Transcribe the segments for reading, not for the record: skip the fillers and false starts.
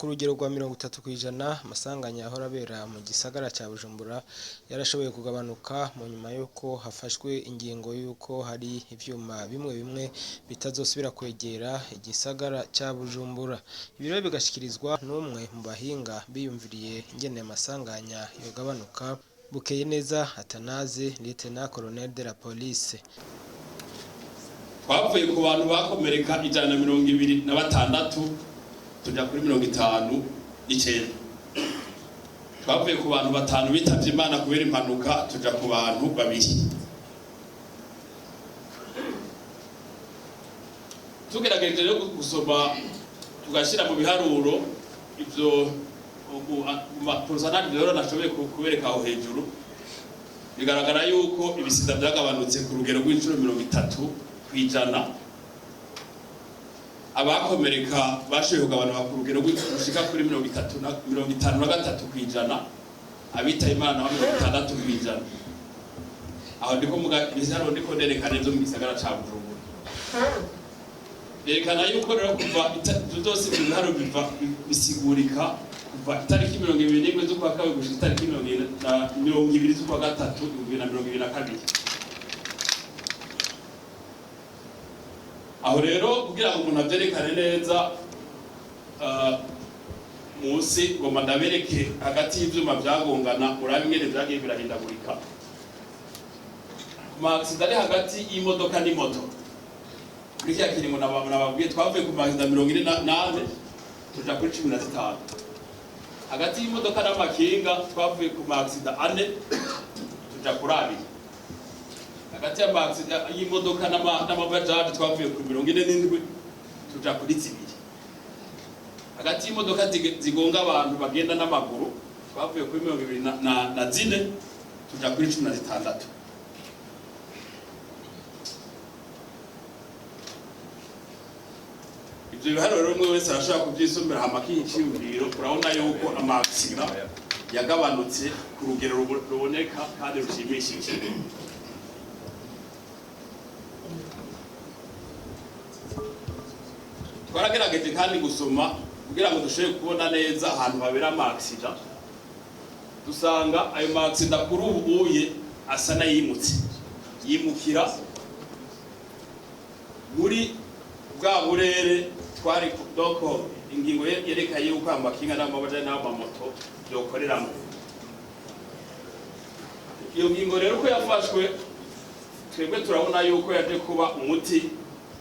ku rugero rwa 30% amasanganya ahora abera mu gisagara ca Bujumbura yarashoboye kugabanuka mu nyuma yuko hafashwe ingingo yuko hari ivyuma bimwe bitazosubira kwegera igisagara ca Bujumbura. Ibiro bigashikirizwa n'umwe mu bahinga biyumviriye ingene amasanganya yogabanuka. Bukeye neza Atanaze Lieutenant Colonel de la Police. Twavuye ku bantu bakomereka 126 tuja kuri 59. Twavuye ku bantu 5 bitavye Imana kubera impanuka tuja ku bantu 2. Tugerageje rero gusoma tugashira mu biharuro ivyo pourcentage rero nashoboye kubereka aho hejuru, bigaragara yuko ibisida byagabanutse ku rugero rw'inshuro 30%. Abakomereka bashoboye kugabanuka ku rugero rw'ushika kuri 53%, abitaye Imana 60%. Aho ndiko mugabizaro ndiko nerekana ivyo mu gisagara ca Bujumbura. Yerekana yuko rero kuva zose ibiharo biva bisigurika kuva itariki 21 z'ukwa kabiri gushika itariki 20 z'ukwa gatatu 2022. Aho rero kugira ngo umuntu avyerekane neza musi ngo mandabereke hagati y'ivyuma byagongana urabe ingene vyagiye birahindagurika. Accident ari hagati y'imodoka n'imoto. Kuri cya kiringo nababwiye twavuye ku magana 48 tuja kuri 15. Hagati y'imodoka n'amakinga twavuye ku accident 4 tuja kuri 2. Hagati y'imodoka n'amabajaji twavuye ku 47 tuja kuri 2. Hagati y'imodoka zigonga abantu bagenda n'amaguru twavuye kuri 24 tuja kuri 16. Ivyo biharuro rumwe wese arashaka kuvyisomera hamakinciyumviro urabona yuko amaksida yagabanutse ku rugero ruboneka kandi rushimishije. Twaragerageje kandi gusoma kugira ngo dushoboye kubona neza ahantu habera amaksida. Dusanga ayo maksida kuri ubuye asa na yimukira muri bwa burere twari doko ingingo yerekaye yuko amakinga n'amabajaji n'amamoto byokoreramo. Iyo ngingo rero ko yafashwe twebwe turabona yuko yaje kuba umuti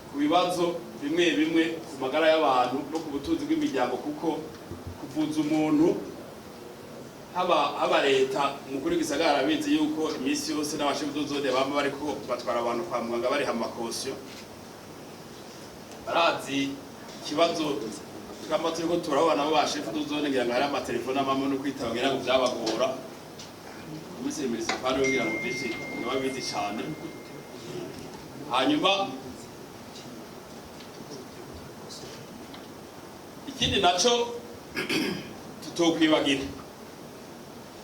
ku bibazo bimwe ku magara y'abantu no ku butunzi bw'imiryango, kuko kuvuza umuntu haba leta umukuru w'igisagara abizi yuko imisi yose n'abashefu z'uzode baba bariko batwara abantu kwa muganga bari hamakosyo. Barazi kibazo twamaze ko turabona abo bashefu z'uzone ngira ngo hari amatelefone amamwe no kwitaba ngira ngo byabagora. Umise municipal ngira ngo bizi niba bizi cyane. Hanyuma ikindi naco tutokwibagira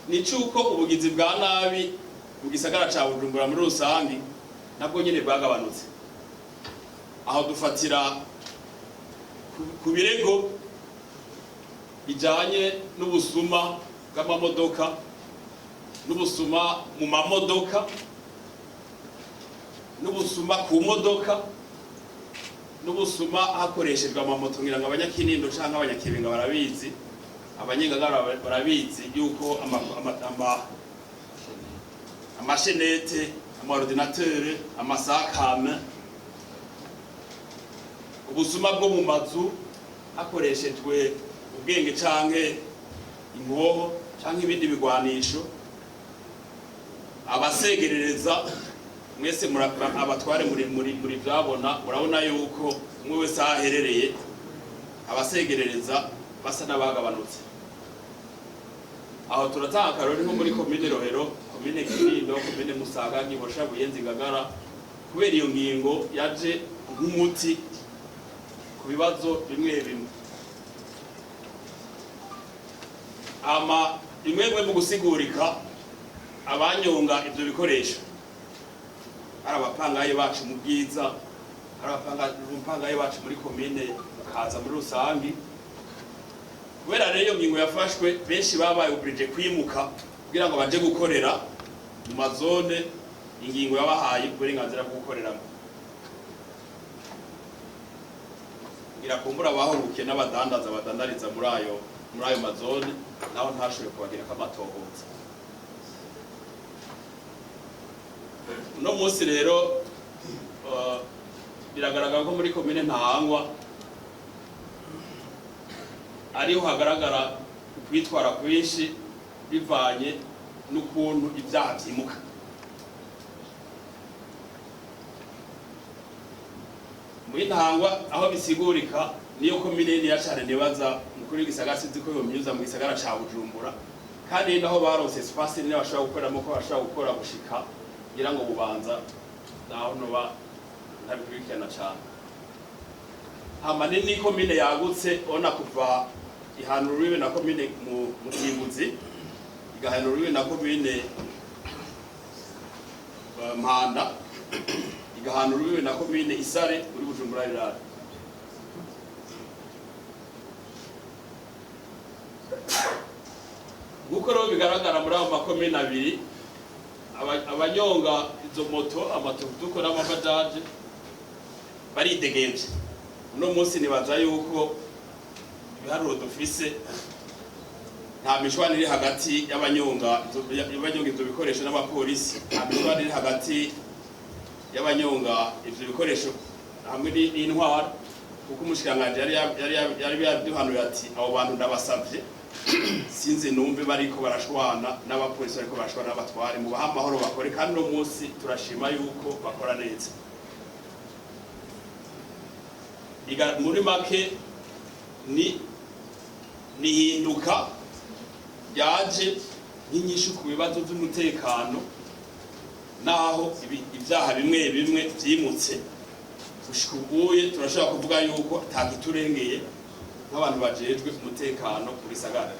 ni cyuko ubugizi bwa nabi mu gisagara ca Bujumbura muri rusangi nabwo nyene bwagabanutse. Aho dufatira ku birego bijanye n'ubusuma bw'amamodoka, n'ubusuma mu mamodoka, n'ubusuma ku modoka, n'ubusuma hakoreshejwe amamoto. Ngira ngo abanyakinindo canke abanyakibenga barabizi, abanyengagara barabizi yuko amashenete, amaordinateur, amasakame, ubusuma bwo mu mazu hakoreshejwe ubwenge canke inkoho canke ibindi bigwanisho, abasegerereza mwese abatware muri byabona urabona yuko umwe wese aherereye abasegerereza basa n'abagabanutse. Aho turatanga karori nko muri komine Rohero, komine Kinindo, komine Musaga, Gihosha, Buyenzi, Ngagara, kubera iyo ngingo yaje nk'umuti ku bibazo bimwe. Imwe mu gusigurika abanyonga ivyo bikoresho ari abapangaye bacu mu Bwiza, ari abapangaye bacu muri komine Kaza muri rusangi, kubera rero iyo ngingo yafashwe benshi babaye oblige kwimuka kugira ngo baje gukorera mu mazone ingingo yabahaye uburenganzira bwo gukoreramo. Irakumbura bahurukiye n'abadandaza badandariza muri ayo mazone naho ntashobore kubagira kamatohoza. Uno munsi rero biragaragara ko muri komine Ntahangwa ariho hagaragara kwitwara kwinshi bivanye n'ukuntu ivyaha vyimuka. Muri Ntahangwa aho bisigurika niyo komine nini yacane nibaza mukuru w'igisagara sinzi ko yomyuza mu gisagara ca Bujumbura, kandi naho baronse espace nini bashobora gukoramo ko bashobora gukora gushika ngira ngo Bubanza naho noba ntabikurikirana cane. Hama ni komine yagutse ona kuva ihanura uriwe na komine mu Kimbuzi igahanura uriwe na komine Mpanda igahanura uriwe na komine Isare uri Bujumbura rirara. Nguko rero bigaragara muri abo makomine abiri abanyonga izo moto amatukutuko n'amabajaje baridegemvye. Uno munsi nibaza yuko ibiharuro dufise nta mishwana iri hagati y'abanyonga ivyo bikoresho n'abapolisi, nta mishwana iri hagati y'abanyonga ivyo bikoresho hamwe n'intwara, kuko umushikanganje yari yaduhanuye ati abo bantu ndabasavye sinzi numve bariko barashwana n'abapolisi bariko barashwana n'abatware mu baha amahoro bakore, kandi uno munsi turashima yuko bakora neza. Muri make ni hinduka yaje nk'inyishu ku bibazo by'umutekano, naho ivyaha bimwe bimwe vyimutse gushika ubuye turashobora kuvuga yuko atagiturengeye nk'abantu bajejwe umutekano mu gisagara.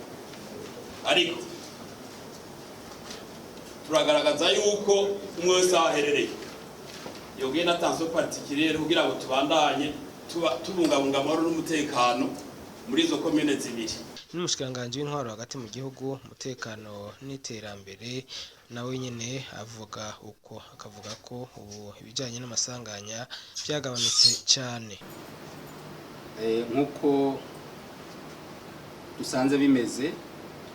Ariko turagaragaza yuko umwe wese aherereye yogenda attention particulière kugira ngo tubandanye tubungabunga amahoro n'umutekano muri izo komine zibiri. N'umushikanganje w'intwaro hagati mu gihugu umutekano n'iterambere nawe nyene avuga uko akavuga ko ubu ibijanye n'amasanganya byagabanutse cyane. Nkuko dusanze bimeze,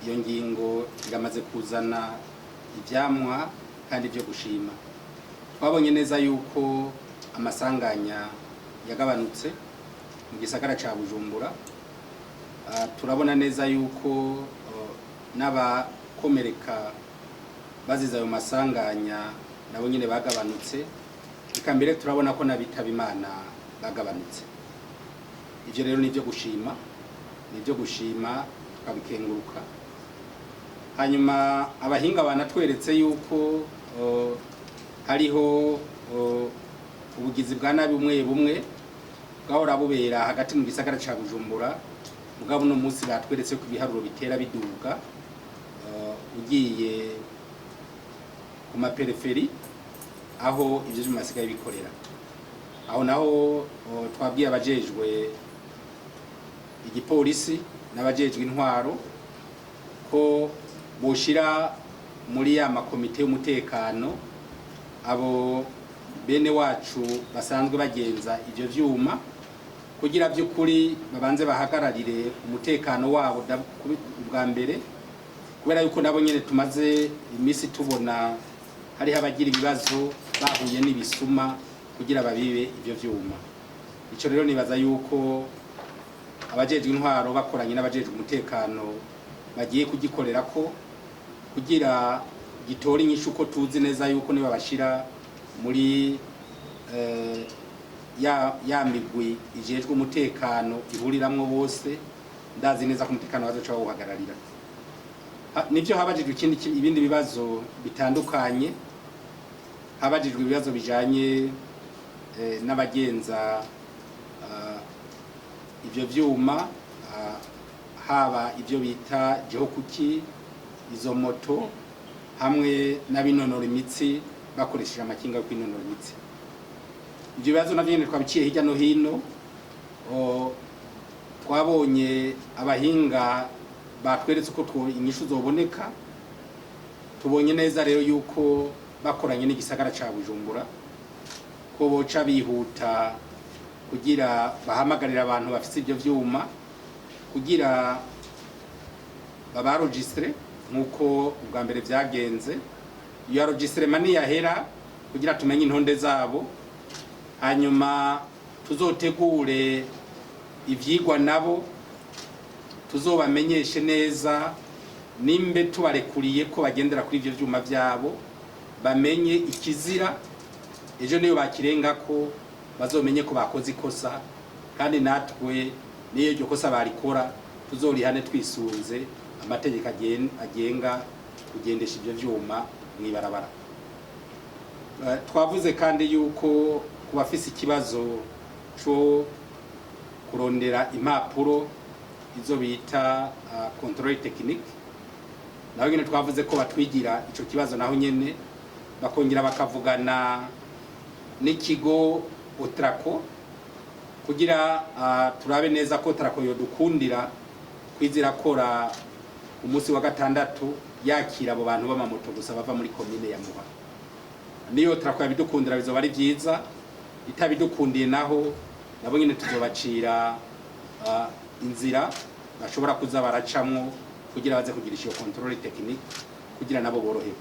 iyo ngingo iramaze kuzana ivyamwa kandi byo gushima. Twabonye neza yuko amasanganya yagabanutse mu gisagara ca Bujumbura. Turabona neza yuko n'abakomereka bazize ayo masanganya nabo nyene bagabanutse, eka mbere turabona ko n'abitaba Imana bagabanutse. Ivyo rero nivyo gushima tukabikenguruka. Hanyuma abahinga banatweretse yuko hariho ubugizi bwa nabi bumwe bwahora bubera hagati mu gisagara ca Bujumbura, mugabo no munsi batweretse ko ibiharuro bitera biduga ugiye ku maperiferi aho ivyo bimasigaye bikorera. Aho naho twabwiye abajejwe igipolisi n'abajejwe intwaro ko boshira muri ya makomite y'umutekano abo bene wacu basanzwe bagenza ivyo vyuma, kugira by'ukuri babanze bahagararire umutekano wabo bwa mbere, kubera yuko nabo nyene tumaze imisi tubona hari abagira ibibazo bahuye n'ibisuma kugira babibe ivyo vyuma. Ico rero nibaza yuko abajejwe intwaro bakoranye n'abajejwe umutekano bagiye kugikorera ko kugira gitora inyishu, ko tuzi neza yuko niba bashira muri ya migwi ijejwe umutekano ihuriramwo bose, ndazi neza ko umutekano bazoca bawuhagararira. Nivyo habajijwe ibindi bibazo bitandukanye, habajijwe ibibazo bijanye n'abagenza ivyo vyuma, haba ivyo bita jehokuki, izo moto hamwe n'abinonora imitsi bakoresheje amakinga yo kwinonora imitsi. Ivyo bibazo navyo nyene twabiciye hirya no hino, twabonye abahinga batweretse uko inyishu zoboneka. Tubonye neza rero yuko bakoranye n'igisagara ca Bujumbura ko boca bihuta kugira bahamagarira abantu bafite ibyo vyuma kugira babaregistre nkuko ubwa mbere vyagenze. Iyo registrement yahera kugira tumenye intonde zabo, hanyuma tuzotegure ivyigwa nabo, tuzobamenyeshe neza nimbe tubarekuriye ko bagendera kuri ivyo vyuma vyabo, bamenye ikizira, ejo niyo bakirenga ko bazomenye ko bakoze ikosa, kandi natwe niyo iryo kosa barikora tuzorihane twisunze amategeko agenga kugendesha ivyo vyuma mwibarabara. Twavuze kandi yuko kubafise ikibazo cyo kurondera impapuro izo bita control technique, naho nyene twavuze ko batwigira ico kibazo, naho nyene bakongera bakavugana n'ikigo Otrako kugira turabe neza ko Otrako yodukundira kwizira kora umunsi wa gatandatu yakira abo bantu b'amamoto gusa bava muri komine ya Muha. Niyo Otrako yabidukundira bizoba ari byiza, itabidukundiye naho nabo nyene tuzobacira inzira bashobora kuza baracamwo kugira baze kugirisha iyo control technique kugira nabo boroherwe.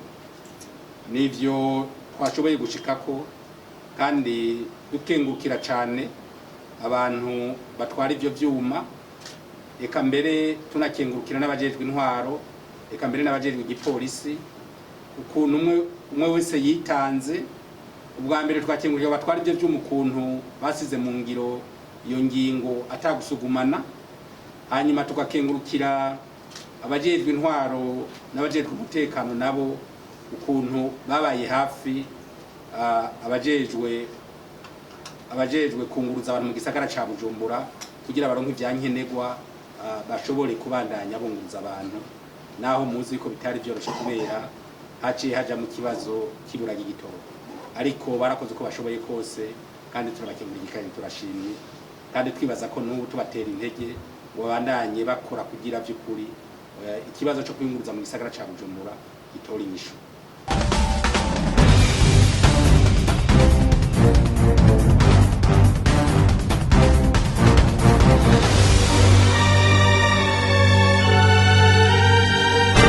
Nivyo twashoboye gushikako, kandi dukengukira cyane abantu batwara ivyo vyuma, eka mbere tunakengurukira n'abajejwe intwaro, eka mbere n'abajejwe igipolisi ukuntu umwe wese yitanze. Ubwa mbere twakengurukira batwara ivyo vyuma ukuntu basize mu ngiro iyo ngingo atagusugumana, hanyuma tukakengurukira abajejwe intwaro n'abajejwe umutekano nabo ukuntu babaye hafi abajejwe kunguruza abantu mu gisagara ca Bujumbura kugira baronke ivyankenegwa bashobore kubandanya bunguruza abantu, naho muzi ko bitari byoroshe kubera haciye haja mu kibazo kibura gitoro, ariko barakoze ko bashoboye kose, kandi turabakengurira kandi turashimye, kandi twibaza ko n'ubu tubatera intege ngo bandanye bakora kugira vy'ukuri ikibazo cyo kwinguruza mu gisagara ca Bujumbura gitora inyishu.